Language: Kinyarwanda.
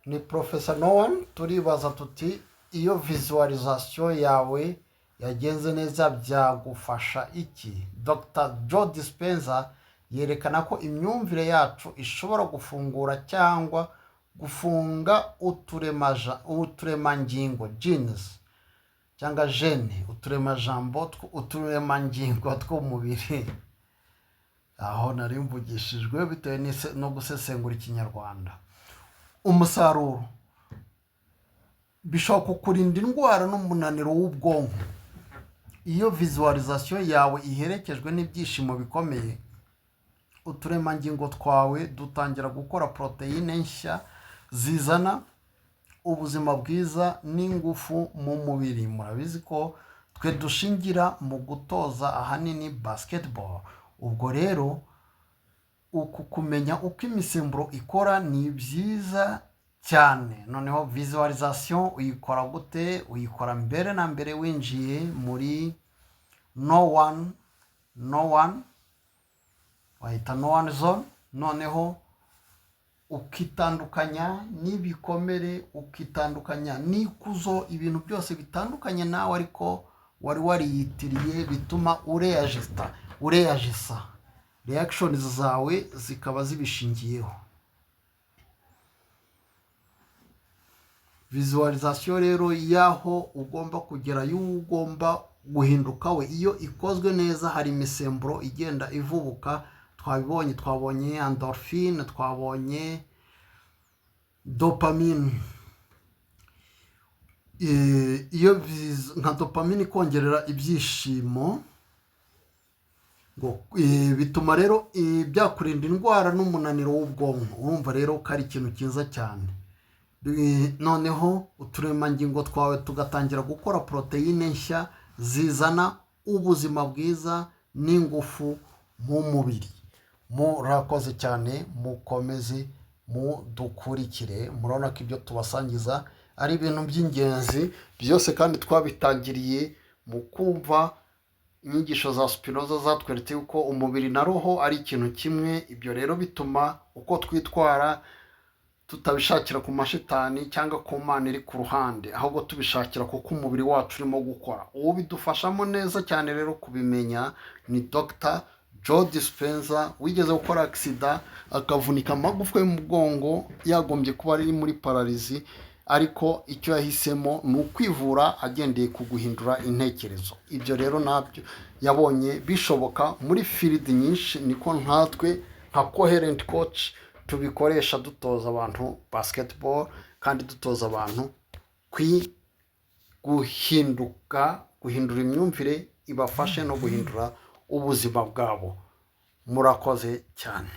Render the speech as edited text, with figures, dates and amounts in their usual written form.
ni Professor Nowan. Turibaza tuti iyo visualization yawe yagenze neza byagufasha iki? Dr. Joe Dispenza yerekana ko imyumvire yacu ishobora gufungura cyangwa gufunga uturemangingo genes cyangwa gene, uturemangingo tw'umubiri. Aho nari mvugishijwe bitewe no gusesengura ikinyarwanda. Umusaruro bishobora kukurinda indwara n'umunaniro w'ubwonko. Iyo visualization yawe iherekejwe n'ibyishimo bikomeye, uturemangingo twawe dutangira gukora proteine nshya zizana ubuzima bwiza n'ingufu mu mubiri. Murabizi ko twe dushingira mu gutoza ahanini basketball. Ubwo rero kumenya uko imisemburo ikora ni byiza cyane. Noneho visualization uyikora gute? Uyikora mbere na mbere winjiye muri Nowan wahita Nowan zone. Noneho ukitandukanya n'ibikomere, ukitandukanya n'ikuzo, ibintu byose bitandukanye nawe ariko wari wariyitiriye bituma ureyajisa reactions zawe zikaba zibishingiyeho. Visualization rero yaho ugomba kugera, ugomba guhinduka we, iyo ikozwe neza hari imisemburo igenda ivubuka. Twabonye endorphine, twabonye dopamine. Iyo nka dopamine kongerera ibyishimo bituma rero byakurinda indwara n'umunaniro w'ubwonko. Urumva rero ko ari ikintu cyiza cyane. Noneho uturemangingo twawe tugatangira gukora proteine nshya zizana ubuzima bwiza n'ingufu mu mubiri. Murakoze cyane, mukomeze mudukurikire. Murabona ko ibyo tubasangiza ari ibintu by'ingenzi byose, kandi twabitangiriye mu kumva inyigisho za Spinoza zatweretse yuko umubiri na roho ari ikintu kimwe. Ibyo rero bituma uko twitwara tutabishakira ku mashitani cyangwa ku mana iri ku ruhande, ahubwo tubishakira kuko umubiri wacu urimo gukora. Uwo bidufashamo neza cyane rero kubimenya ni Dr. Joe Dispenza, wigeze gukora accident akavunika amagufwa y'umugongo, yagombye kuba ari muri paralizi, ariko icyo yahisemo ni ukwivura agendeye ku guhindura intekerezo. Ibyo rero nabyo yabonye bishoboka muri field nyinshi, niko nkatwe nka Coherent Coach tubikoresha dutoza abantu basketball, kandi dutoza abantu guhindura imyumvire ibafashe no guhindura ubuzima bwabo. Murakoze cyane.